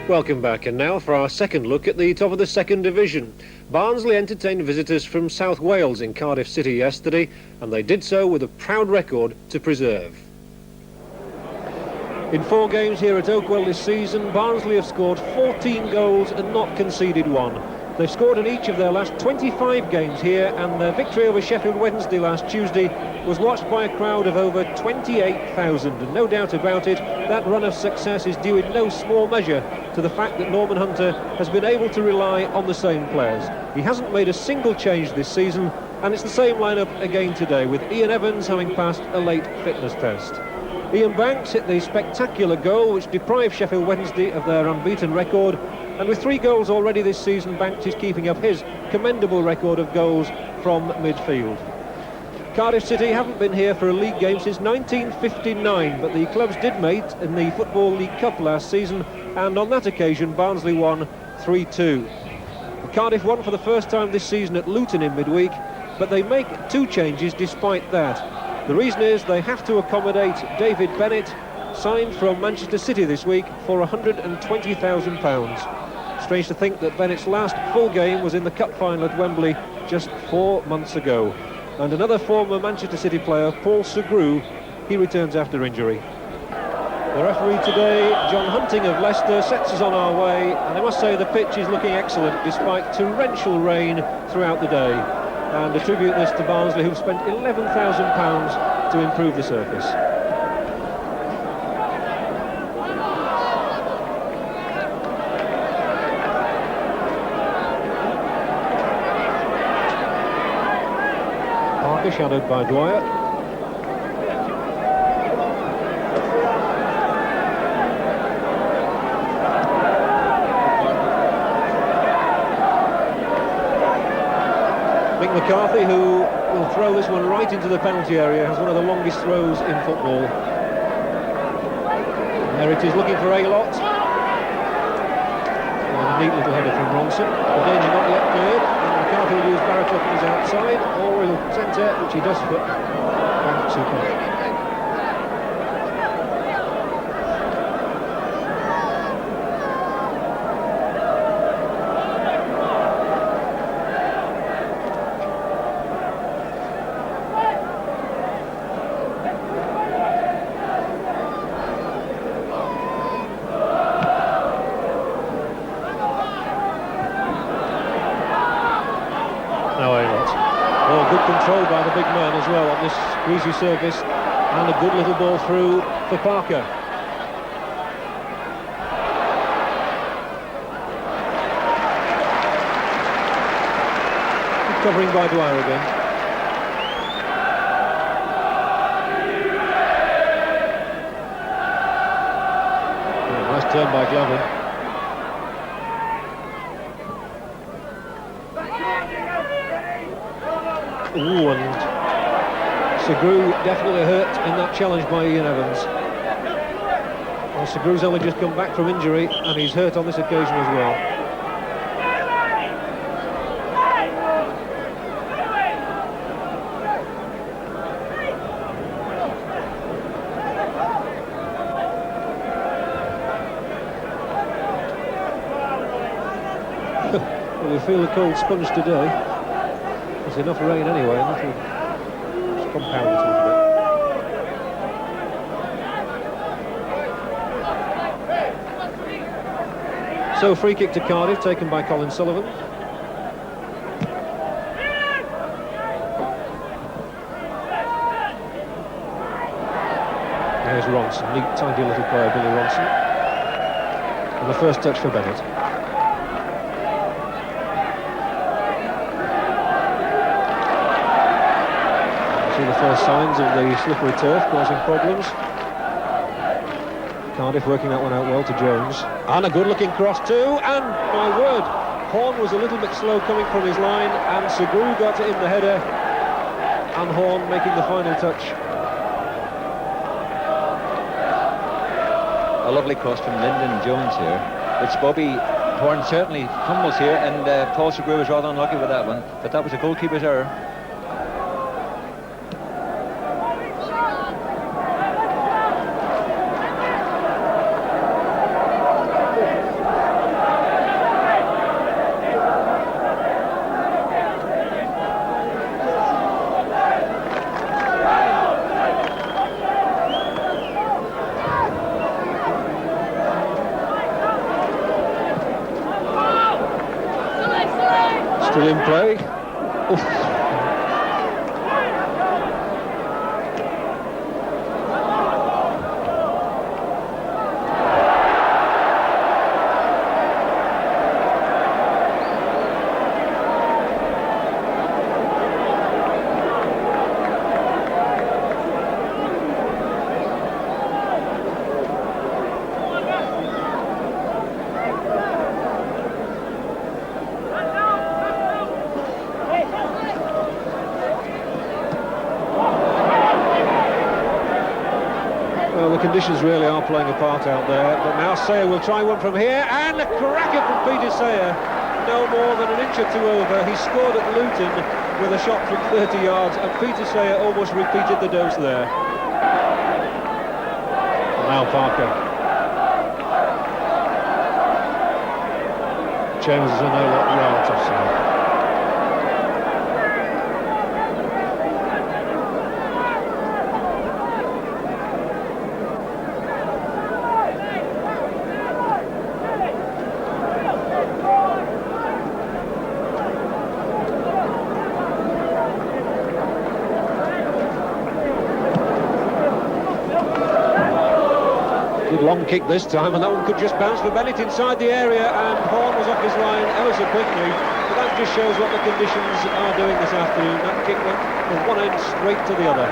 Welcome back, and now for our second look at the top of the second division. Barnsley entertained visitors from South Wales in Cardiff City yesterday, and they did so with a proud record to preserve. In 4 games here at Oakwell this season, Barnsley have scored 14 goals and not conceded one. They've scored in each of their last 25 games here, and their victory over Sheffield Wednesday last Tuesday was watched by a crowd of over 28,000. And no doubt about it, that run of success is due in no small measure to the fact that Norman Hunter has been able to rely on the same players. He hasn't made a single change this season, and it's the same lineup again today, with Ian Evans having passed a late fitness test. Ian Banks hit the spectacular goal which deprived Sheffield Wednesday of their unbeaten record, and with 3 goals already this season, Banks is keeping up his commendable record of goals from midfield. Cardiff City haven't been here for a league game since 1959, but the clubs did meet in the Football League Cup last season, and on that occasion Barnsley won 3-2. Cardiff won for the first time this season at Luton in midweek, but they make 2 changes despite that. The reason is they have to accommodate David Bennett, signed from Manchester City this week for £120,000. Strange to think that Bennett's last full game was in the cup final at Wembley just 4 months ago. And another former Manchester City player, Paul Segru, he returns after injury. The referee today, John Hunting of Leicester, sets us on our way, and I must say the pitch is looking excellent despite torrential rain throughout the day, and attribute this to Barnsley, who've spent £11,000 to improve the surface. Parker shadowed by Dwyer. McCarthy, who will throw this one right into the penalty area, has one of the longest throws in football. And there it is, looking for Aylott. And a neat little header from Ronson. The danger not yet cleared, and McCarthy will use Barrett up on his outside, or he'll centre, which he does for super. Good control by the big man as well on this greasy surface, and a good little ball through for Parker. Good covering by Dwyer again. Nice turn by Glavin. Ooh, and Segru definitely hurt in that challenge by Ian Evans. Well, Segru's only just come back from injury, and he's hurt on this occasion as well. Well, we feel the cold sponge today. There's enough rain anyway, and that'll compound it a little bit. So, free kick to Cardiff, taken by Colin Sullivan. There's Ronson, neat, tidy little player, Billy Ronson. And the first touch for Bennett. The first signs of the slippery turf causing problems. Cardiff working that one out well to Jones. And a good looking cross too, and my word, Horn was a little bit slow coming from his line, and Segru got it in the header, and Horn making the final touch. A lovely cross from Lyndon Jones here, which Bobby Horn certainly fumbles here, and Paul Segru was rather unlucky with that one, but that was a goalkeeper's error. Still in play. Oof. Well, the conditions really are playing a part out there, but now Sayer will try one from here, and a cracker from Peter Sayer. No more than an inch or two over. He scored at Luton with a shot from 30 yards, and Peter Sayer almost repeated the dose there. Now Parker. James is a no-lot yards offside. Good long kick this time, and that one could just bounce for Bennett inside the area, and Horn was off his line ever so quickly. But that just shows what the conditions are doing this afternoon. That kick went from one end straight to the other.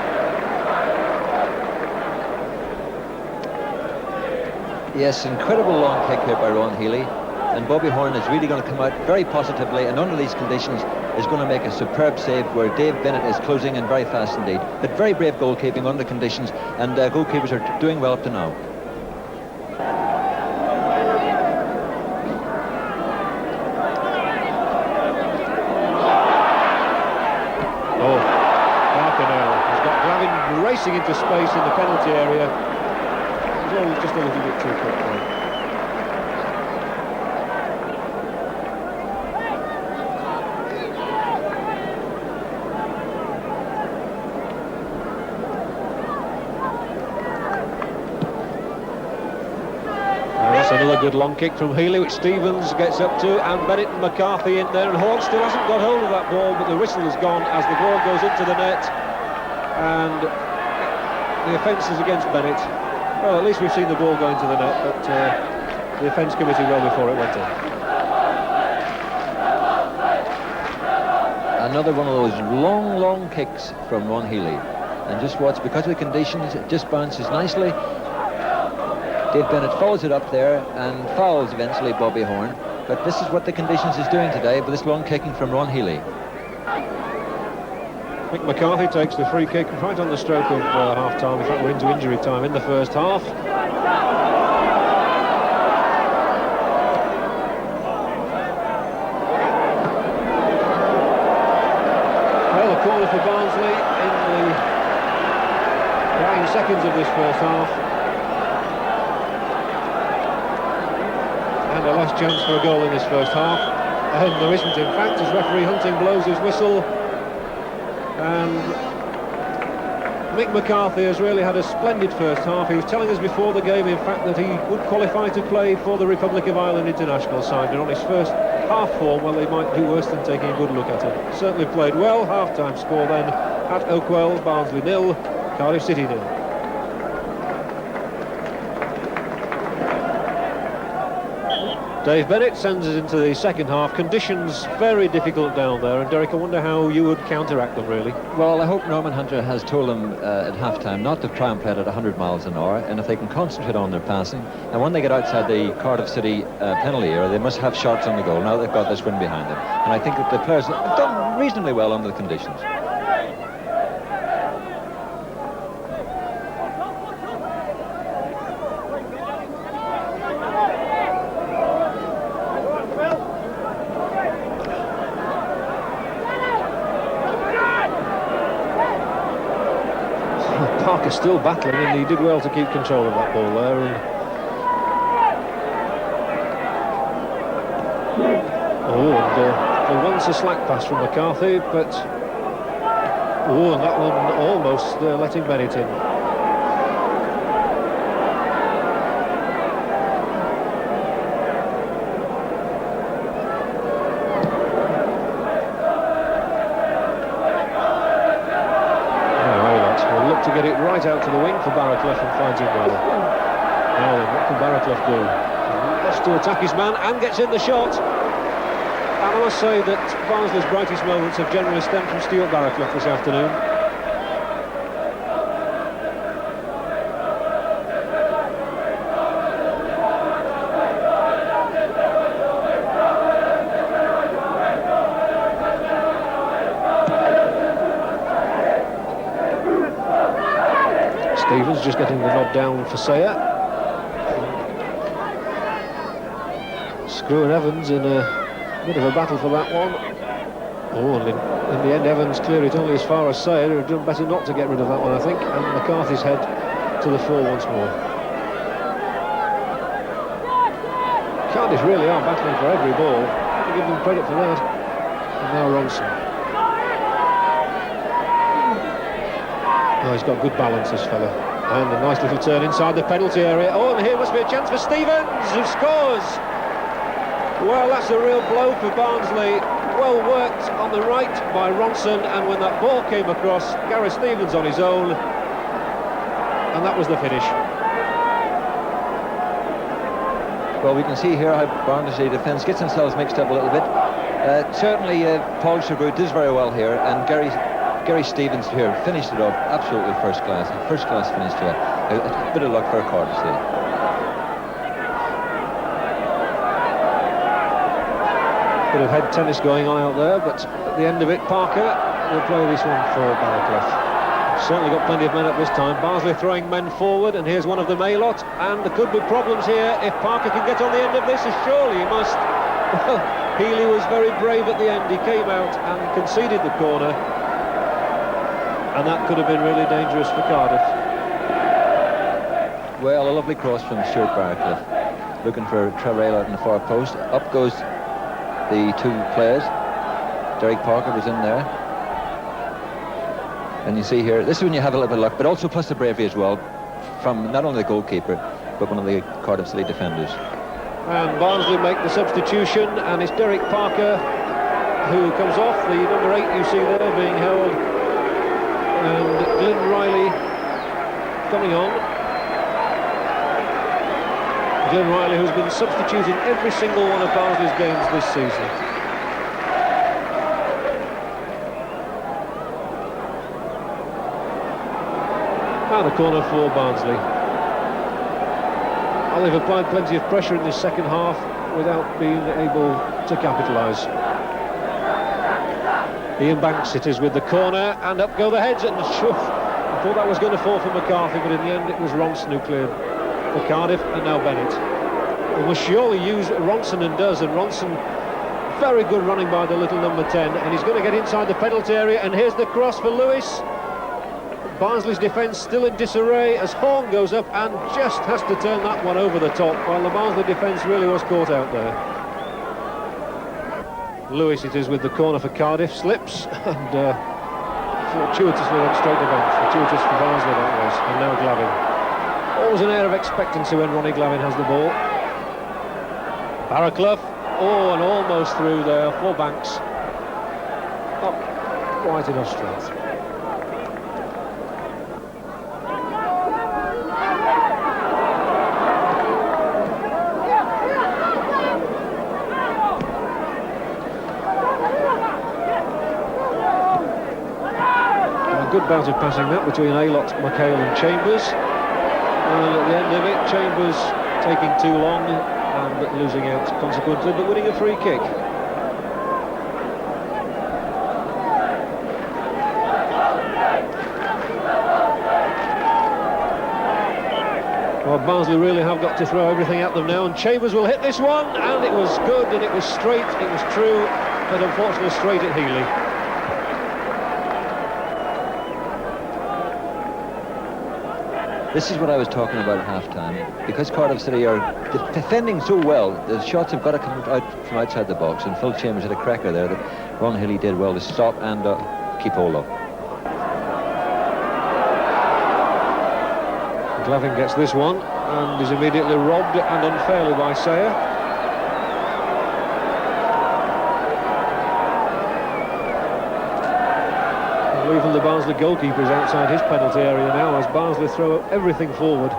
Yes, incredible long kick here by Ron Healy, and Bobby Horn is really going to come out very positively, and under these conditions is going to make a superb save where Dave Bennett is closing in very fast indeed. But very brave goalkeeping under the conditions, and goalkeepers are doing well up to now. Racing into space in the penalty area. It was all just a little bit too quick. That's another good long kick from Healy, which Stevens gets up to, and Bennett and McCarthy in there, and Horn still hasn't got hold of that ball, but the whistle has gone as the ball goes into the net, and the offence is against Bennett. Well, at least we've seen the ball go into the net, but the offence committee well before it went in. Another one of those long kicks from Ron Healy. And just watch, because of the conditions, it just bounces nicely. Dave Bennett follows it up there and fouls eventually Bobby Horn. But this is what the conditions is doing today with this long kicking from Ron Healy. Mick McCarthy takes the free kick right on the stroke of half-time. In fact, we're into injury time in the first half. Well, a corner for Barnsley in the dying seconds of this first half. And a last chance for a goal in this first half. And there isn't, in fact, as referee Hunting blows his whistle. And Mick McCarthy has really had a splendid first half. He was telling us before the game, in fact, that he would qualify to play for the Republic of Ireland international side. And on his first half form, well, they might do worse than taking a good look at him. Certainly played well. Half-time score then at Oakwell, Barnsley 0, Cardiff City 0. Dave Bennett sends us into the second half. Conditions very difficult down there, and Derek, I wonder how you would counteract them, really. Well, I hope Norman Hunter has told them at half-time not to try and play it at 100 miles an hour, and if they can concentrate on their passing, and when they get outside the Cardiff City penalty area, they must have shots on the goal. Now they've got this win behind them, and I think that the players have done reasonably well under the conditions. Parker still battling, and he did well to keep control of that ball there. And there once a slack pass from McCarthy, but and that one almost letting Bennett in. Barraclough do? Lost to attack his man and gets in the shot. And I must say that Barnsley's brightest moments have generally stemmed from Stuart Barraclough this afternoon. Stevens just getting the nod down for Sayer. Screw and Evans in a bit of a battle for that one. Oh, and in the end Evans cleared it only as far as Sayer, who had done better not to get rid of that one, I think, and McCarthy's head to the fore once more. Cardiff really are battling for every ball. I give them credit for that. And now Ronson. Oh, he's got good balance, this fella. And a nice little turn inside the penalty area. Oh, and here must be a chance for Stevens, who scores! Well, that's a real blow for Barnsley. Well worked on the right by Ronson, and when that ball came across, Gareth Stevens on his own, and that was the finish. Well, we can see here how Barnsley defence gets themselves mixed up a little bit. Certainly, Paul Sherwood does very well here, and Gary Stevens here finished it off absolutely first class finish here. A bit of luck for Cardiff today. Bit of head tennis going on out there, but at the end of it, Parker will play this one for Barraclough. Certainly got plenty of men up this time. Barnsley throwing men forward, and here's one of the Maylot, and there could be problems here if Parker can get on the end of this, as surely he must. Well, Healy was very brave at the end. He came out and conceded the corner, and that could have been really dangerous for Cardiff. Well, a lovely cross from Stuart Barraclough, looking for Trevor Aylott in the far post. Up goes the two players. Derek Parker was in there, and you see here, this is when you have a little bit of luck, but also plus the bravery as well from not only the goalkeeper but one of the Cardiff City defenders. And Barnsley make the substitution, and it's Derek Parker who comes off, the number 8 you see there being held, and Glenn Riley coming on. Glenn Riley, who's been substituting every single one of Barnsley's games this season. And a corner for Barnsley. Well, they've applied plenty of pressure in this second half without being able to capitalise. Ian Banks it is with the corner, and up go the heads, and sure, I thought that was going to fall for McCarthy, but in the end it was Ronson who cleared for Cardiff, and now Bennett. We must surely use Ronson, and does, and Ronson, very good running by the little number 10, and he's going to get inside the penalty area, and here's the cross for Lewis. Barnsley's defence still in disarray as Horn goes up and just has to turn that one over the top, while the Barnsley defence really was caught out there. Lewis it is with the corner for Cardiff, slips, and fortuitously went straight to bench. Fortuitous for Barnsley that was, and now Glavin. Always an air of expectancy when Ronnie Glavin has the ball. Barraclough, oh, and almost through there for Banks. Not quite enough strength. A good bout of passing that between Aylott, McHale and Chambers. And at the end of it, Chambers taking too long and losing out consequently, but winning a free kick. Well, Barnsley really have got to throw everything at them now, and Chambers will hit this one, and it was good, and it was straight, it was true, but unfortunately straight at Healy. This is what I was talking about at half-time. Because Cardiff City are defending so well, the shots have got to come out from outside the box, and Phil Chambers had a cracker there that Ron Healy did well to stop and keep hold of. Glavin gets this one and is immediately robbed and unfairly by Sayer. Even the Barnsley goalkeeper is outside his penalty area now as Barnsley throw everything forward.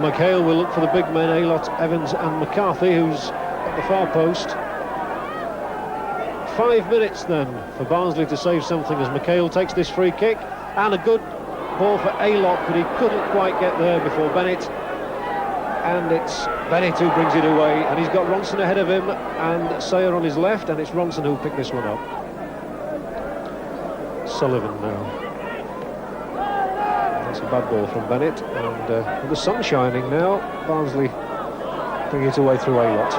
McHale will look for the big men, Aylott, Evans and McCarthy, who's at the far post. 5 minutes then for Barnsley to save something as McHale takes this free kick, and a good ball for Aylott, but he couldn't quite get there before Bennett, and it's Bennett who brings it away, and he's got Ronson ahead of him and Sayer on his left, and it's Ronson who picked this one up. Sullivan now. That's a bad ball from Bennett, and with the sun shining now, Barnsley bring it away through Aylott.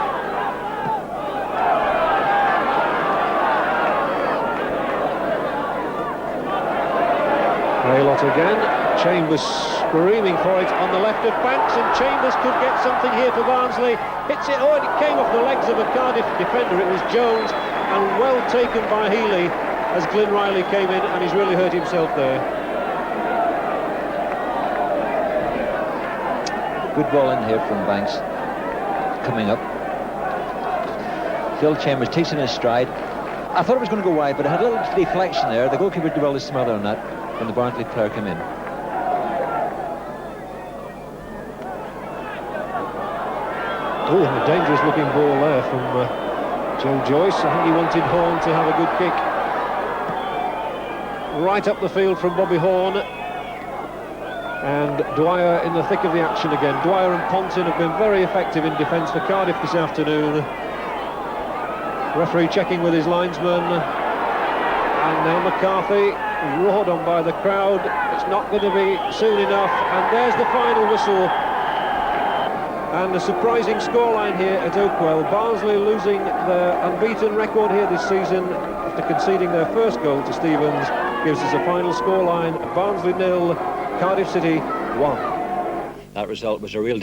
Aylott again, Chambers screaming for it on the left of Banks, and Chambers could get something here for Barnsley. Hits it, oh, and it came off the legs of a Cardiff defender, it was Jones, and well taken by Healy as Glyn Riley came in, and he's really hurt himself there. Good ball in here from Banks, coming up. Phil Chambers takes in his stride. I thought it was going to go wide, but it had a little deflection there. The goalkeeper did well to smother on that when the Barnsley player came in. Oh, a dangerous looking ball there from Joe Joyce. I think he wanted Horn to have a good kick. Right up the field from Bobby Horn. And Dwyer in the thick of the action again. Dwyer and Ponton have been very effective in defence for Cardiff this afternoon. Referee checking with his linesman. And now McCarthy, roared on by the crowd. It's not going to be soon enough. And there's the final whistle. And a surprising scoreline here at Oakwell. Barnsley losing their unbeaten record here this season after conceding their first goal to Stevens. Gives us a final scoreline: Barnsley 0, Cardiff City 1. That result was a real